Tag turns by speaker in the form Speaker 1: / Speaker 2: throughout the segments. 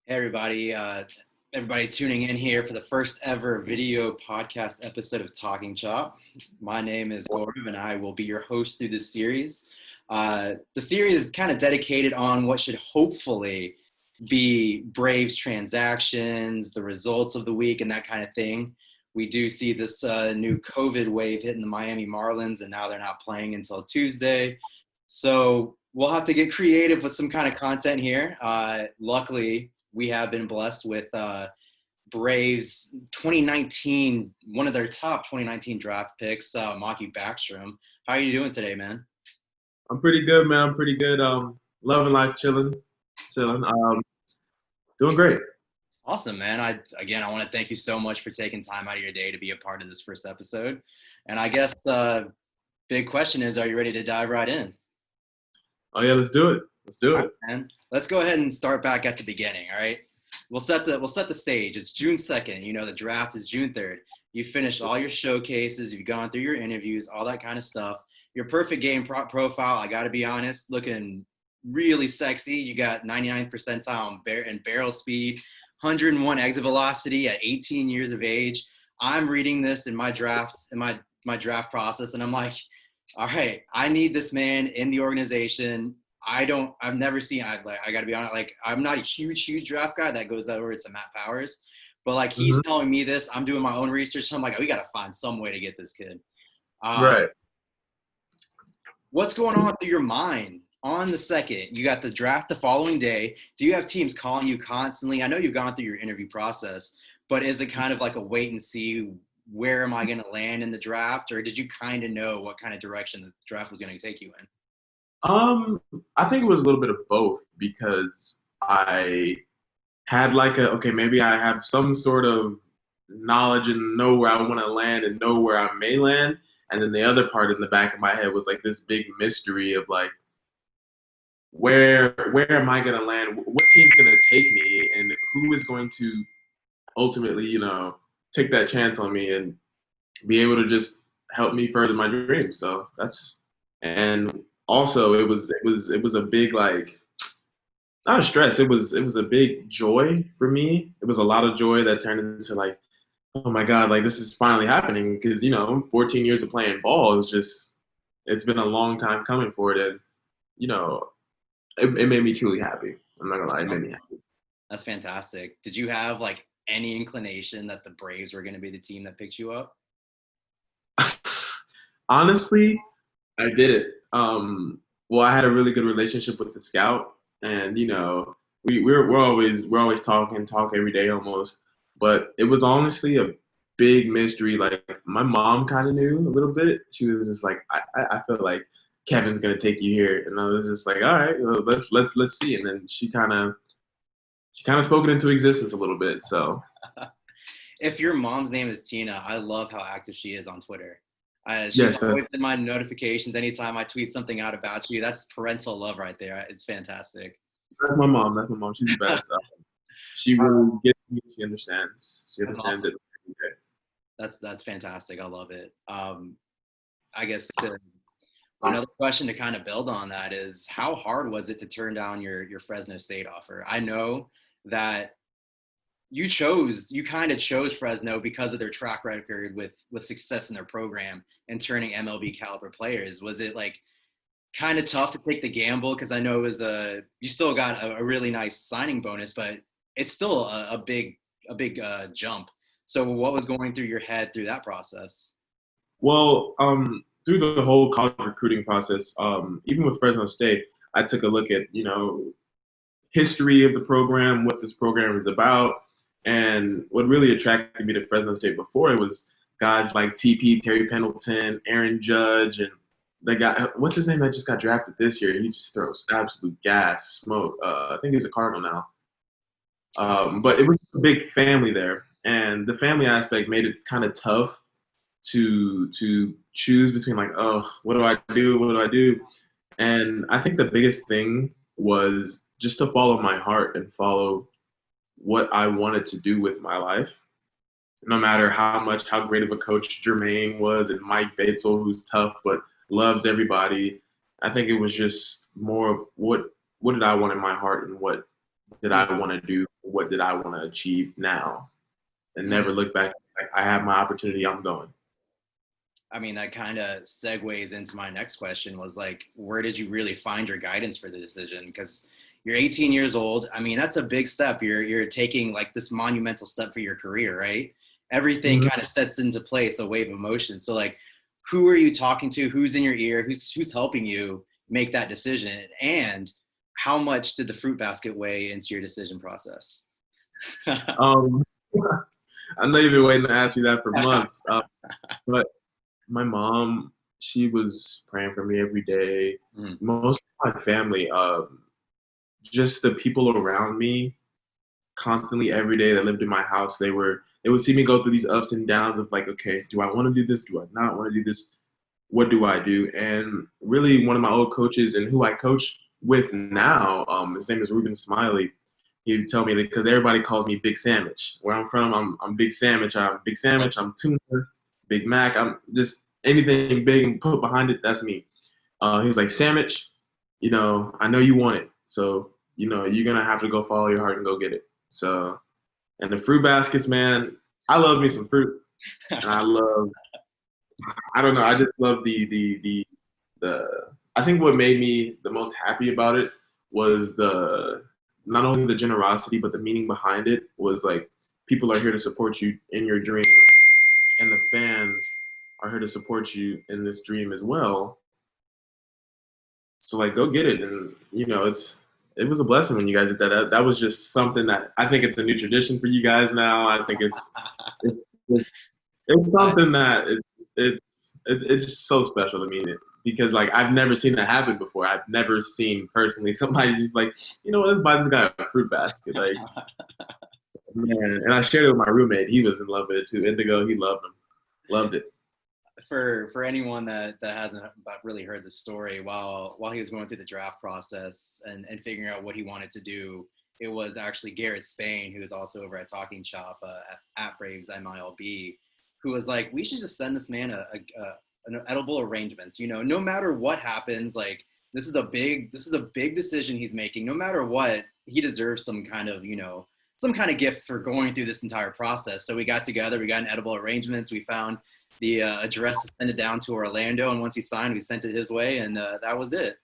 Speaker 1: Hey everybody tuning in here for the first ever video podcast episode of Talking Chop. My name is Gaurav and I will be your host through this series. The series is kind of dedicated on what should hopefully be Braves transactions, the results of the week and that kind of thing. We do see this new COVID wave hitting the Miami Marlins and now they're not playing until Tuesday. So we'll have to get creative with some kind of content here. Luckily, we have been blessed with Braves 2019, one of their top 2019 draft picks, Makhi Backstrom. How are you doing today, man?
Speaker 2: I'm pretty good, man. I'm pretty good. Loving life, chilling. Doing great.
Speaker 1: Awesome, man. I want to thank you so much for taking time out of your day to be a part of this first episode. And I guess big question is, are you ready to dive right in?
Speaker 2: Oh yeah, let's do it. Let's do it.
Speaker 1: And let's go ahead and start back at the beginning. All right. We'll set the stage. It's June 2nd. You know, the draft is June 3rd. You finished all your showcases. You've gone through your interviews, all that kind of stuff. Your perfect game profile, I got to be honest, looking really sexy. You got 99th percentile in barrel speed, 101 exit velocity at 18 years of age. I'm reading this in my drafts, in my draft process, and I'm like, all right, I need this man in the organization. I've never seen, I got to be honest, like, I'm not a huge draft guy that goes over to Matt Powers, but like, he's telling me this, I'm doing my own research. So I'm like, we got to find some way to get this kid.
Speaker 2: Right.
Speaker 1: What's going on through your mind on the 2nd? You got the draft the following day. Do you have teams calling you constantly? I know you've gone through your interview process, but is it kind of like a wait and see, where am I going to land in the draft? Or did you kind of know what kind of direction the draft was going to take you in?
Speaker 2: I think it was a little bit of both because I had maybe I have some sort of knowledge and know where I want to land and know where I may land. And then the other part in the back of my head was like this big mystery of like, where am I going to land? What team's going to take me? And who is going to ultimately, take that chance on me and be able to just help me further my dreams. So and also it was a big, like, not a stress. It was a big joy for me. It was a lot of joy that turned into like, oh my God, like this is finally happening because 14 years of playing ball it's been a long time coming for it, and it made me truly happy. I'm not gonna lie, it made me happy.
Speaker 1: That's fantastic. Did you have like any inclination that the Braves were going to be the team that picked you up?
Speaker 2: Honestly, I did it. Well, I had a really good relationship with the scout, and we're always talking, talk every day almost. But it was honestly a big mystery. Like my mom kind of knew a little bit. She was just like, I feel like Kevin's gonna take you here, and I was just like, all right, well, let's see. And then she kind of spoke it into existence a little bit. So.
Speaker 1: If your mom's name is Tina, I love how active she is on Twitter. She's
Speaker 2: Yes,
Speaker 1: always in my notifications anytime I tweet something out about you. That's parental love right there. It's fantastic.
Speaker 2: that's my mom. That's my mom. She's the best. She really gets me. She understands. She
Speaker 1: That's
Speaker 2: understands
Speaker 1: awesome.
Speaker 2: it.
Speaker 1: That's fantastic. I love it. I guess another question to kind of build on that is, how hard was it to turn down your Fresno State offer? I know that you kind of chose Fresno because of their track record with success in their program and turning MLB caliber players. Was it like kind of tough to take the gamble? Because I know it was you still got a really nice signing bonus, but it's still a big jump. So what was going through your head through that process?
Speaker 2: Well, through the whole college recruiting process, even with Fresno State, I took a look at history of the program, what this program is about, and what really attracted me to Fresno State before it was guys like TP, Terry Pendleton, Aaron Judge, and the guy, what's his name that just got drafted this year? He just throws absolute gas, smoke. I think he's a Cardinal now. But it was a big family there, and the family aspect made it kind of tough to choose between, like, oh, what do I do? What do I do? And I think the biggest thing was just to follow my heart and follow what I wanted to do with my life. No matter how great of a coach Jermaine was and Mike Batesel, who's tough but loves everybody. I think it was just more of what did I want in my heart and what did I want to do? What did I want to achieve now? And never look back. Like, I have my opportunity. I'm going.
Speaker 1: I mean, that kind of segues into my next question was like, where did you really find your guidance for the decision? Because you're 18 years old. I mean, that's a big step. You're taking like this monumental step for your career, right? Everything
Speaker 2: Mhm.
Speaker 1: kind of sets into place, a wave of emotion. So like, who are you talking to? Who's in your ear? Who's helping you make that decision? And how much did the fruit basket weigh into your decision process?
Speaker 2: Um, I know you've been waiting to ask me that for months. But my mom, she was praying for me every day.
Speaker 1: Mm.
Speaker 2: Most of my family, just the people around me, constantly every day that lived in my house, they would see me go through these ups and downs of like, okay, do I want to do this? Do I not want to do this? What do I do? And really, one of my old coaches and who I coach with now, his name is Ruben Smiley. He'd tell me that because everybody calls me Big Sandwich. Where I'm from, I'm Big Sandwich. I'm Big Sandwich. I'm Tuna, Big Mac. I'm just anything big and put behind it. That's me. He was like, Sandwich, I know you want it. So, you're going to have to go follow your heart and go get it. So, and the fruit baskets, man, I love me some fruit. And I don't know, I just love the, I think what made me the most happy about it was not only the generosity, but the meaning behind it was like, people are here to support you in your dream, and the fans are here to support you in this dream as well. So like, go get it, and it was a blessing when you guys did that. That was just something that I think it's a new tradition for you guys now. I think it's it's something that it's just so special to me because like I've never seen that happen before. I've never seen personally somebody just like, let's buy this guy a fruit basket. Like, man, and I shared it with my roommate. He was in love with it too. Indigo, he loved them, loved it.
Speaker 1: For anyone that hasn't really heard the story, while he was going through the draft process and figuring out what he wanted to do, it was actually Garrett Spain, who is also over at Talking Chop at Braves MILB, who was like, we should just send this man an edible arrangements. No matter what happens, like this is a big decision he's making. No matter what, he deserves some kind of gift for going through this entire process. So we got together, we got an edible arrangements, we found the address to send it down to Orlando, and once he signed, we sent it his way, and that was it.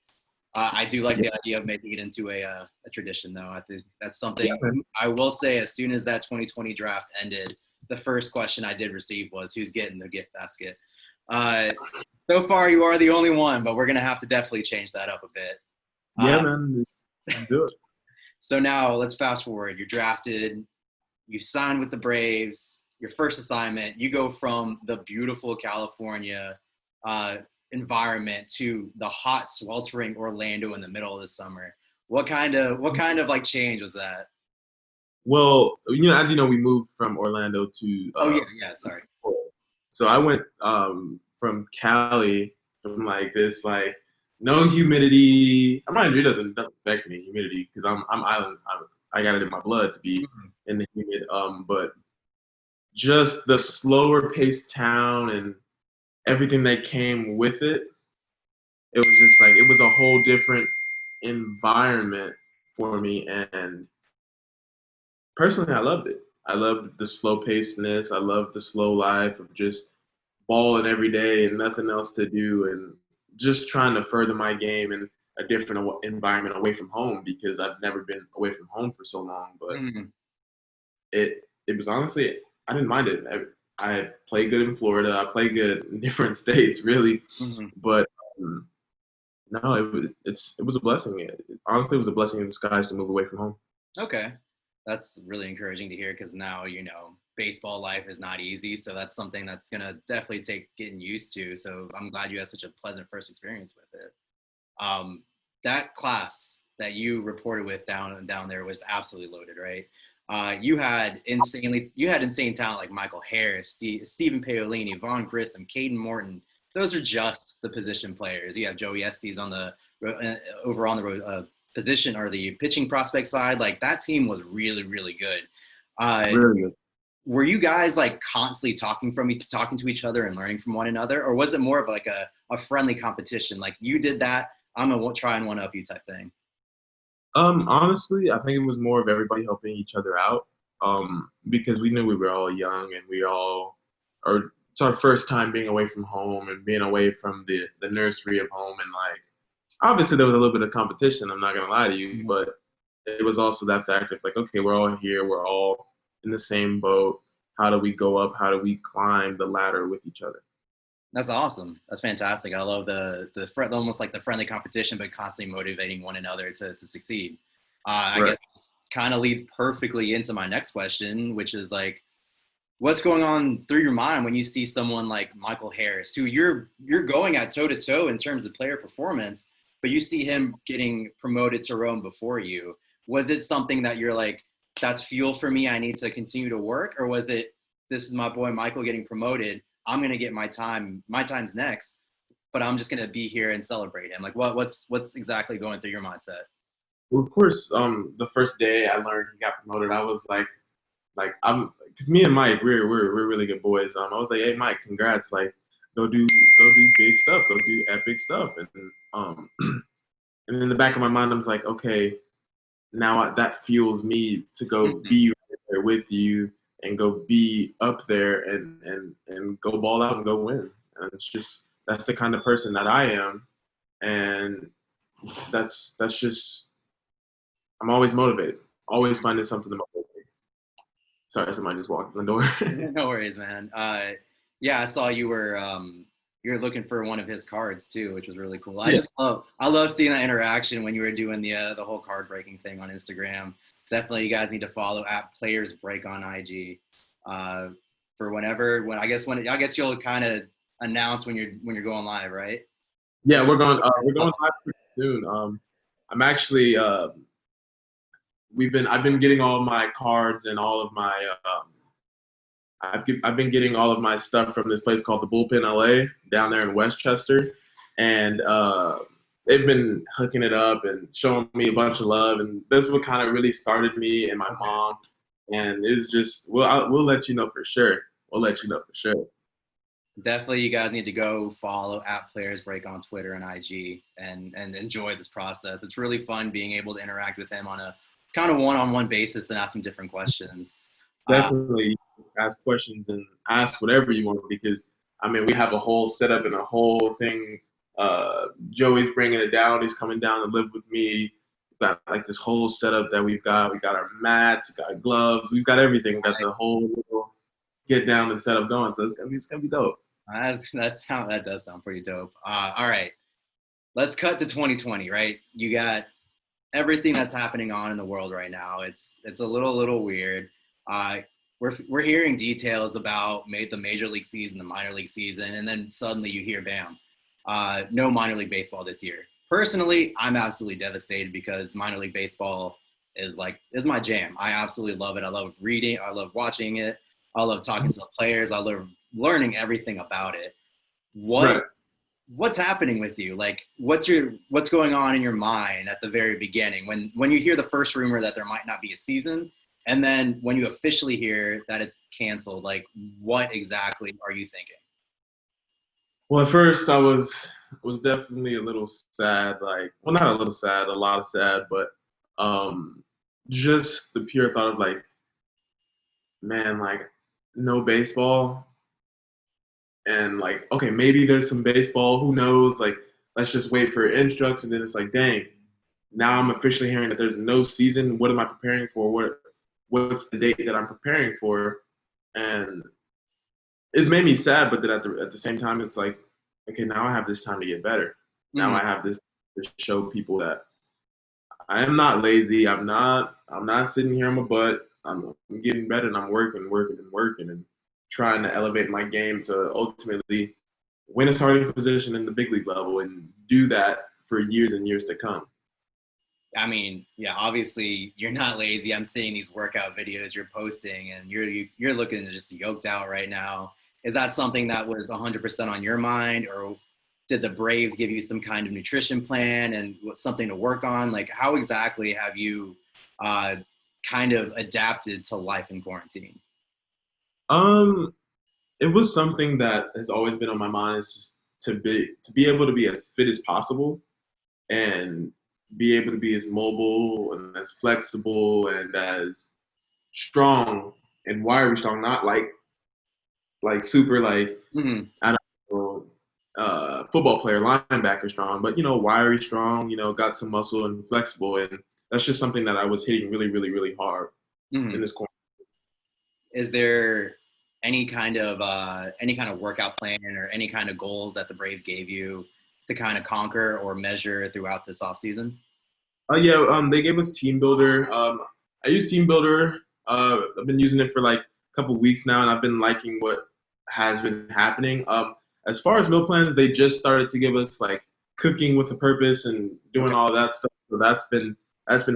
Speaker 1: I do like
Speaker 2: Yeah,
Speaker 1: the idea of making it into a tradition, though. I think that's
Speaker 2: yeah,
Speaker 1: something
Speaker 2: man.
Speaker 1: I will say. As soon as that 2020 draft ended, the first question I did receive was, "Who's getting the gift basket?" Uh, so far, you are the only one, but we're gonna have to definitely change that up a bit.
Speaker 2: Yeah,
Speaker 1: Uh,
Speaker 2: man. Let's do it.
Speaker 1: so now let's fast forward. You're drafted. You sign with the Braves. Your first assignment, you go from the beautiful California uh, environment to the hot, sweltering Orlando in the middle of the summer. What kind of like change was that?
Speaker 2: Well, as you know, we moved from Orlando to
Speaker 1: Oh yeah, yeah. Sorry.
Speaker 2: so I went from Cali, from like this like no humidity. Mind you, it doesn't affect me humidity because I'm island. I got it in my blood to be
Speaker 1: Mhm.
Speaker 2: in the humid. But just the slower paced town and everything that came with it, it was just like it was a whole different environment for me. And personally, I loved it. I loved the slow pacedness. I loved the slow life of just balling every day and nothing else to do, and just trying to further my game in a different environment away from home because I've never been away from home for so long. But
Speaker 1: Mhm.
Speaker 2: it was honestly, I didn't mind it. I played good in Florida. I played good in different states, really.
Speaker 1: Mhm.
Speaker 2: But no, it was a blessing. Honestly, it was a blessing in disguise to move away from home.
Speaker 1: Okay, that's really encouraging to hear because now baseball life is not easy. So that's something that's gonna definitely take getting used to. So I'm glad you had such a pleasant first experience with it. That class that you reported with down there was absolutely loaded, right? You had insane talent like Michael Harris, Stephen Paolini, Vaughn Grissom, Caden Morton. Those are just the position players. You have Joey Estes over on the position or the pitching prospect side. Like that team was really really good. Uh,
Speaker 2: Really good.
Speaker 1: were you guys like constantly talking to each other and learning from one another, or was it more of like a friendly competition? Like you did that, I'm gonna try and one up you type thing.
Speaker 2: Honestly, I think it was more of everybody helping each other out. Because we knew we were all young and we all are. It's our first time being away from home and being away from the nursery of home, and like obviously there was a little bit of competition. I'm not gonna lie to you,
Speaker 1: Mhm.
Speaker 2: but it was also that fact of like, okay, we're all here, we're all in the same boat. How do we go up? How do we climb the ladder with each other?
Speaker 1: That's awesome. That's fantastic. I love almost like the friendly competition, but constantly motivating one another to succeed. I
Speaker 2: Right.
Speaker 1: guess kind of leads perfectly into my next question, which is like, what's going on through your mind when you see someone like Michael Harris, who you're going at toe to toe in terms of player performance, but you see him getting promoted to Rome before you? Was it something that you're like, that's fuel for me, I need to continue to work, or was it, this is my boy Michael getting promoted, I'm gonna get my time's next, but I'm just gonna be here and celebrate him? Like, what's exactly going through your mindset?
Speaker 2: Well, of course, the first day I learned he got promoted, I was like I'm, because me and Mike, we're really good boys. I was like, hey Mike, congrats! Like, go do big stuff, go do epic stuff, and um, and in the back of my mind, I was like, okay, now that fuels me to go be right there with you and go be up there and go ball out and go win. And it's just that's the kind of person that I am, and that's just I'm always motivated, always finding something to motivate me. Sorry, somebody just walked in the door.
Speaker 1: No worries, man. Yeah, I saw you're looking for one of his cards too, which was really cool.
Speaker 2: Yeah,
Speaker 1: I love seeing that interaction when you were doing the whole card breaking thing on Instagram. Definitely, you guys need to follow at Players Break on IG. Uh, for when I guess you'll kind of announce when you're going live, right?
Speaker 2: yeah,
Speaker 1: It's
Speaker 2: we're going live pretty soon. I'm actually I've been getting all of my cards and all of my I've been getting all of my stuff from this place called the Bullpen LA down there in Westchester, and they've been hooking it up and showing me a bunch of love, and this is what kind of really started me and my
Speaker 1: okay.
Speaker 2: mom, and it's just we'll let you know for sure. We'll let you know for sure.
Speaker 1: Definitely, you guys need to go follow at Players Break on Twitter and IG and enjoy this process. It's really fun being able to interact with him on a kind of one-on-one basis and ask him different questions. Uh,
Speaker 2: Definitely ask questions and ask whatever you want because I mean we have a whole setup and a whole thing. Joey's bringing it down. He's coming down to live with me. We've got like this whole setup that we've got. We got our mats, we got gloves, we've got everything. We got the whole little get down and setup going. So it's gonna be dope.
Speaker 1: that does sound pretty dope. All right, let's cut to 2020. Right, you got everything that's happening on in the world right now. It's a little weird. Uh, we're hearing details about the major league season, the minor league season, and then suddenly you hear, bam, no minor league baseball this year. Personally, I'm absolutely devastated because minor league baseball is my jam. I absolutely love it. I love reading. I love watching it. I love talking to the players. I love learning everything about it. What
Speaker 2: Right.
Speaker 1: what's happening with you? Like, what's going on in your mind at the very beginning when you hear the first rumor that there might not be a season, and then when you officially hear that it's canceled? Like, what exactly are you thinking?
Speaker 2: Well, at first I was definitely a little sad. Like, well, not a little sad, a lot of sad, but um, just the pure thought of like, man, like no baseball and like okay maybe there's some baseball who knows like let's just wait for instructs and then it's like dang now I'm officially hearing that there's no season. What am I preparing for? What's the date that I'm preparing for? And it's made me sad, but then at the same time it's like okay now I have this time to get better. Now
Speaker 1: Mhm.
Speaker 2: I have this to show people that I am not lazy. I'm not sitting here on my butt. I'm getting better and I'm working and trying to elevate my game to ultimately win a starting position in the big league level and do that for years and years to come.
Speaker 1: I mean, yeah, obviously you're not lazy. I'm seeing these workout videos you're posting, and you're looking just yoked out right now. Is that something that was 100% on your mind, or did the Braves give you some kind of nutrition plan and something to work on? Like, how exactly have you uh, kind of adapted to life in quarantine?
Speaker 2: Um, it was something that has always been on my mind is just to be able to be as fit as possible and be able to be as mobile and as flexible and as strong and wiry strong, not like super like
Speaker 1: Hmm.
Speaker 2: I don't know, football player, linebacker strong, but wiry strong, got some muscle and flexible, and that's just something that I was hitting really, really, really hard in
Speaker 1: Hmm.
Speaker 2: this corner.
Speaker 1: Is there any kind of workout plan or any kind of goals that the Braves gave you to kind of conquer or measure throughout this offseason?
Speaker 2: Yeah, they gave us Team Builder. I use Team Builder. I've been using it for like a couple weeks now, and I've been liking what has been happening. As far as meal plans, they just started to give us like cooking with a purpose and doing
Speaker 1: Okay.
Speaker 2: all that stuff. So that's been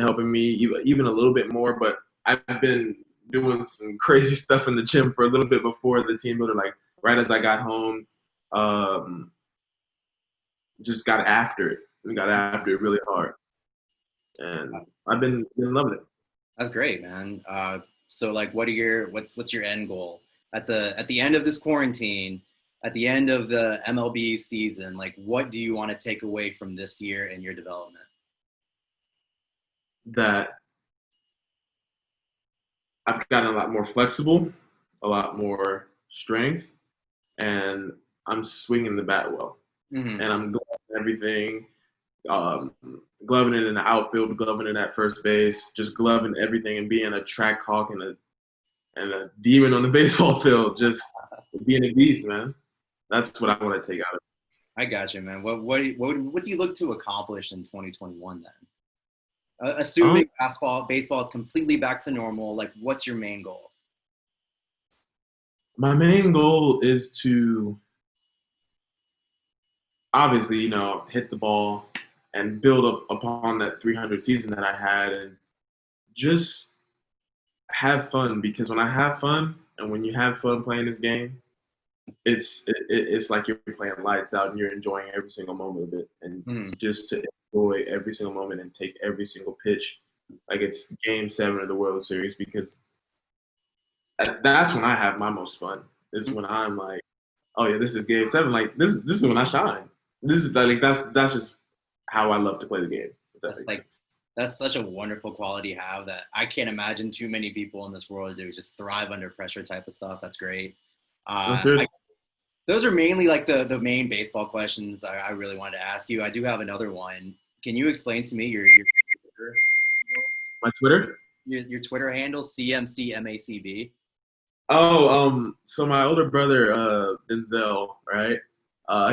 Speaker 2: helping me even a little bit more. But I've been doing some crazy stuff in the gym for a little bit before the Team Builder. Like right as I got home, um, just got after it. We got after it really hard, and I've been loving it.
Speaker 1: That's great, man. So like, what's your end goal at the end of this quarantine, at the end of the MLB season? Like, what do you want to take away from this year in your development?
Speaker 2: That I've gotten a lot more flexible, a lot more strength, and I'm swinging the bat well.
Speaker 1: Hmm.
Speaker 2: And I'm gloving everything, um, gloving it in the outfield, gloving it at first base, just gloving everything and being a track hawk and a demon on the baseball field, just being a beast, man. That's what I want to take out of
Speaker 1: I got you, man. What do you look to accomplish in 2021 then?
Speaker 2: it.
Speaker 1: Assuming baseball is completely back to normal, like what's your main goal?
Speaker 2: My main goal is to obviously, hit the ball and build up upon that 300 season that I had and just have fun because when I have fun and when you have fun playing this game, it's like you're playing lights out and you're enjoying every single moment of it and
Speaker 1: Hmm.
Speaker 2: just to enjoy every single moment and take every single pitch like it's game 7 of the World Series because that's when I have my most fun. Is when I'm like, oh yeah, this is game 7. Like this is when I shine. This is like that's just how I love to play the game. If that
Speaker 1: That's
Speaker 2: makes
Speaker 1: like
Speaker 2: sense.
Speaker 1: that's such a wonderful quality to have that I can't imagine too many people in this world do. Just thrive under pressure type of stuff. That's great.
Speaker 2: No, seriously.
Speaker 1: Those are mainly like the main baseball questions I really wanted to ask you. I do have another one. Can you explain to me
Speaker 2: My Twitter.
Speaker 1: Your Twitter handle, CMCMACB?
Speaker 2: Oh, so my older brother, Denzel, right?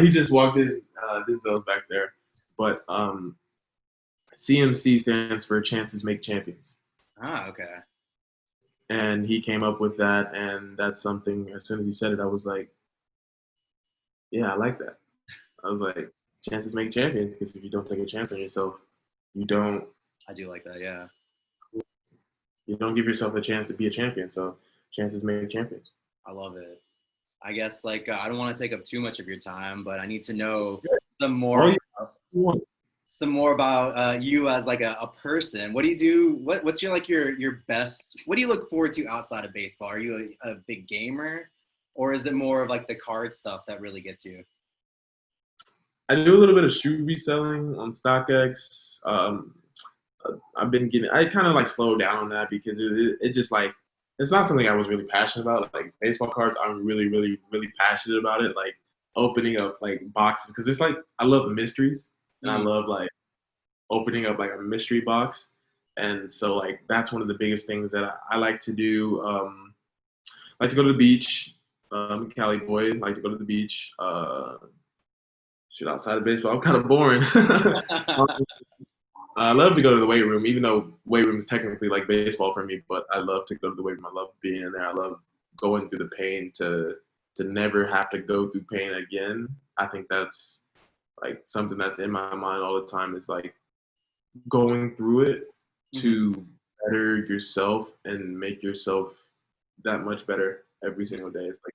Speaker 2: He just walked in. Denzel's back there, but CMC stands for Chances Make Champions,
Speaker 1: Ah, okay.
Speaker 2: and he came up with that, and that's something. As soon as he said it, I was like, yeah, I like that. I was like, chances make champions because if you don't take a chance on yourself, you don't
Speaker 1: I do like that. Yeah,
Speaker 2: you don't give yourself a chance to be a champion. So chances make champions.
Speaker 1: I love it. I guess like I don't want to take up too much of your time, but I need to know some
Speaker 2: Oh,
Speaker 1: more
Speaker 2: yeah. You want it.
Speaker 1: you as like a person. What do you do? What's your best? What do you look forward to outside of baseball? Are you a big gamer, or is it more of like the card stuff that really gets you?
Speaker 2: I do a little bit of shoe reselling on StockX. I've been getting. I kind of like slowed down on that because it just like it's not something I was really passionate about. Like baseball cards, I'm really, really, really passionate about it. Like opening up like boxes because it's like I love mysteries and I
Speaker 1: Mm.
Speaker 2: love like opening up like a mystery box. And so like that's one of the biggest things that I like to do. I like to go to the beach. Cali boy, like to go to the beach. Shoot, outside of baseball, I'm kind of boring. I love to go to the weight room, even though weight room is technically like baseball for me. But I love to go to the weight room. I love being in there. I love going through the pain to never have to go through pain again. I think that's like something that's in my mind all the time. Is like going through it
Speaker 1: Mhm.
Speaker 2: to better yourself and make yourself that much better every single day. It's like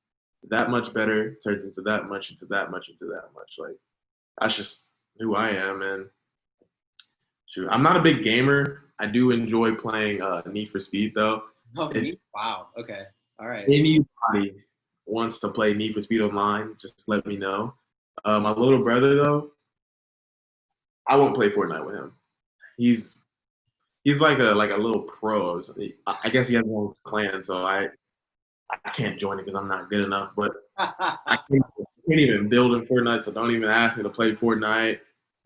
Speaker 2: that much better turns into that much, into that much, into that much. Like that's just who I am, and shoot, I'm not a big gamer. I do enjoy playing Need for Speed though.
Speaker 1: Oh,
Speaker 2: If
Speaker 1: neat. Wow. Okay. All right.
Speaker 2: anybody wants to play Need for Speed online, just let me know. My little brother though, I won't play Fortnite with him. he's like a little pro. So I guess he has his own clan, so I can't join it because I'm not good enough. But I can't even build in Fortnite, so don't even ask me to play Fortnite.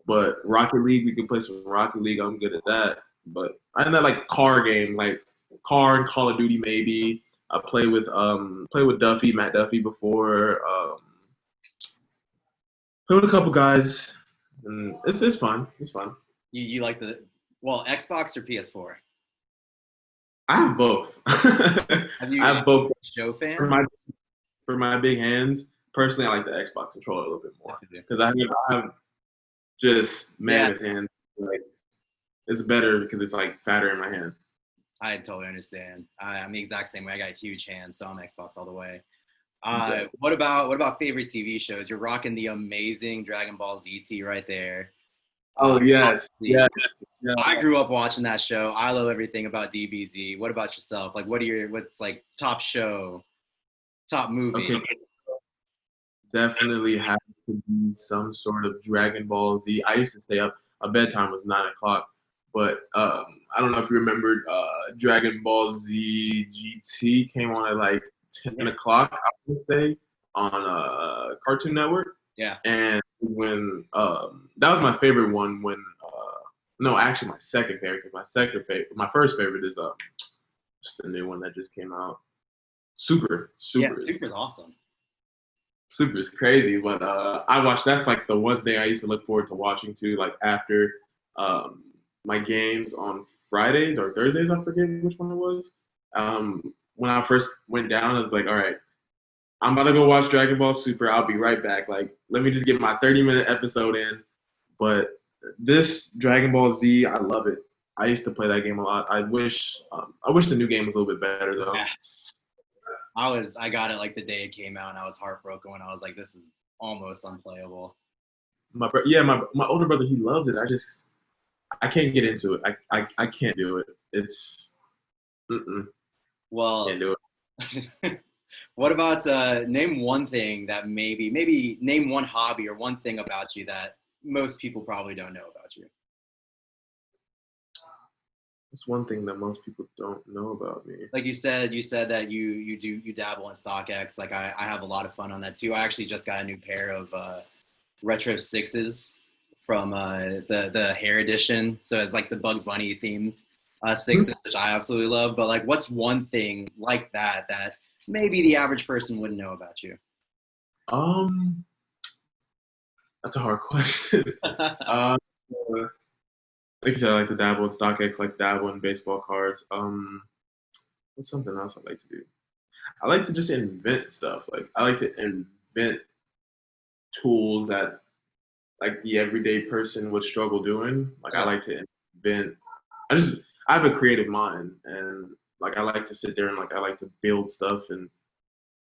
Speaker 2: But Rocket League, we can play some Rocket League. I'm good at that. But I know like car games, like car and Call of Duty maybe. I play with Duffy, Matt Duffy before. Play with a couple guys, and it's fun. It's fun.
Speaker 1: You like Xbox or PS4?
Speaker 2: I have both. I
Speaker 1: Have you
Speaker 2: have both.
Speaker 1: show
Speaker 2: For
Speaker 1: fan?
Speaker 2: my big hands, personally, I like the Xbox controller a little bit more because I have just
Speaker 1: Yeah,
Speaker 2: mammoth hands. Like it's better because it's like fatter in my hand.
Speaker 1: I totally understand. I'm the exact same way. I got huge hands, so I'm Xbox all the way.
Speaker 2: Exactly.
Speaker 1: What about favorite TV shows? You're rocking the amazing Dragon Ball ZT right there.
Speaker 2: Oh yes,
Speaker 1: Obviously,
Speaker 2: yes, yes.
Speaker 1: I grew up watching that show. I love everything about DBZ. What about yourself? Like, what's like top show, top movie?
Speaker 2: Okay, definitely has to be some sort of Dragon Ball Z. I used to stay up. My bedtime was 9 o'clock, but I don't know if you remembered. Dragon Ball Z GT came on at like 10 o'clock. I would say on Cartoon Network.
Speaker 1: Yeah.
Speaker 2: And when that was my favorite one. When no, actually my second favorite. Because my first favorite is just the new one that just came out. Super,
Speaker 1: Yeah,
Speaker 2: super is
Speaker 1: Super's awesome.
Speaker 2: Super is crazy, but I watch. That's like the one thing I used to look forward to watching too. Like after um, my games on Fridays or Thursdays, I forget which one it was. When I first went down, I was like, all right, I'm about to go watch Dragon Ball Super. I'll be right back. Like, let me just get my 30-minute episode in. But this Dragon Ball Z, I love it. I used to play that game a lot. I wish the new game was a little bit better though.
Speaker 1: Yeah. I got it like the day it came out, and I was heartbroken when I was like, this is almost unplayable.
Speaker 2: My older brother, he loves it. I can't get into it. I can't do it. It's
Speaker 1: Well,
Speaker 2: can't do it.
Speaker 1: what about name one thing that maybe name one hobby or one thing about you that most people probably don't know about you.
Speaker 2: That's one thing that most people don't know about me.
Speaker 1: Like you said that you dabble in StockX. Like I have a lot of fun on that too. I actually just got a new pair of retro sixes from the hair edition. So it's like the Bugs Bunny themed sixes, which I absolutely love. But like, what's one thing like that that maybe the average person wouldn't know about you?
Speaker 2: That's a hard question. uh, like you said, I like to dabble in StockX, like to dabble in baseball cards. What's something else I like to do? I like to just invent stuff. Like I like to invent tools that like the everyday person would struggle doing. Like I like to invent. I have a creative mind, and like I like to sit there and like I like to build stuff and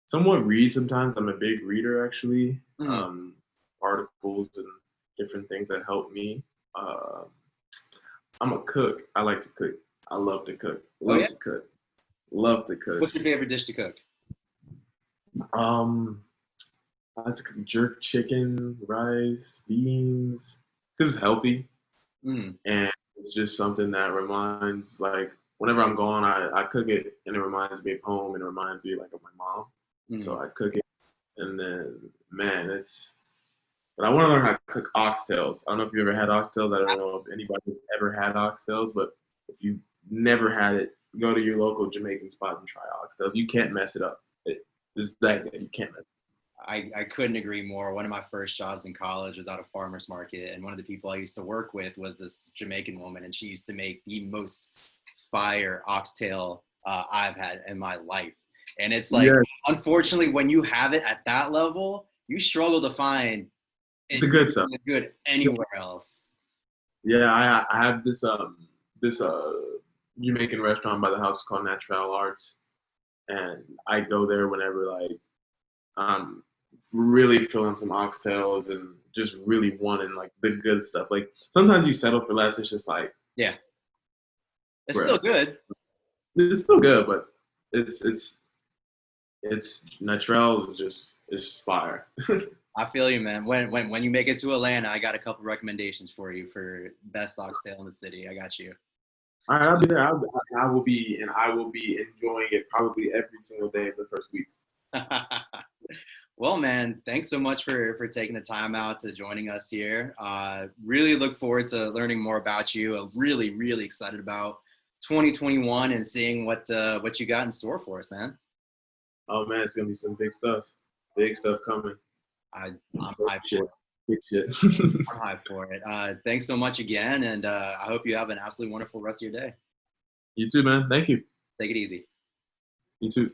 Speaker 2: somewhat read sometimes. I'm a big reader actually.
Speaker 1: Mm.
Speaker 2: Articles and different things that help me. Uh, I'm a cook. I like to cook. I love to cook.
Speaker 1: Oh
Speaker 2: Love
Speaker 1: yeah.
Speaker 2: to cook. Love to cook.
Speaker 1: What's your favorite dish to cook?
Speaker 2: I like to cook jerk chicken, rice, beans. This is healthy,
Speaker 1: Mm.
Speaker 2: and it's just something that reminds like whenever I'm gone, I cook it, and it reminds me of home, and it reminds me like of my mom.
Speaker 1: Mm.
Speaker 2: So I cook it, and then man, it's. But I want to learn how to cook oxtails. I don't know if you ever had oxtails. I don't know if anybody ever had oxtails, but if you never had it, go to your local Jamaican spot and try oxtails. You can't mess it up. It's that good. You can't mess it
Speaker 1: I couldn't agree more. One of my first jobs in college was at a farmer's market, and one of the people I used to work with was this Jamaican woman, and she used to make the most fire oxtail I've had in my life. And it's like,
Speaker 2: Yeah.
Speaker 1: unfortunately, when you have it at that level, you struggle to find
Speaker 2: The good stuff.
Speaker 1: good anywhere else.
Speaker 2: Yeah, I have this Jamaican restaurant by the house called Natural Arts, and I go there whenever like I'm really feeling some oxtails and just really wanting like the good stuff. Like sometimes you settle for less. It's just like
Speaker 1: Yeah, it's
Speaker 2: bruh,
Speaker 1: still good.
Speaker 2: it's still good, but it's Natural is just fire.
Speaker 1: I feel you, man. When you make it to Atlanta, I got a couple recommendations for you for best oxtail in the city. I got you.
Speaker 2: All right, I'll be there. I will be enjoying it probably every single day of the first week.
Speaker 1: Well, man, thanks so much for taking the time out to joining us here. Really look forward to learning more about you. I'm really, really excited about 2021 and seeing what you got in store for us, man.
Speaker 2: Oh man, it's gonna be some big stuff coming.
Speaker 1: I'm
Speaker 2: Big
Speaker 1: hyped for
Speaker 2: shit,
Speaker 1: it.
Speaker 2: big shit.
Speaker 1: I'm hyped for it. Thanks so much again, and I hope you have an absolutely wonderful rest of your day.
Speaker 2: You too, man. Thank you.
Speaker 1: Take it easy.
Speaker 2: You too.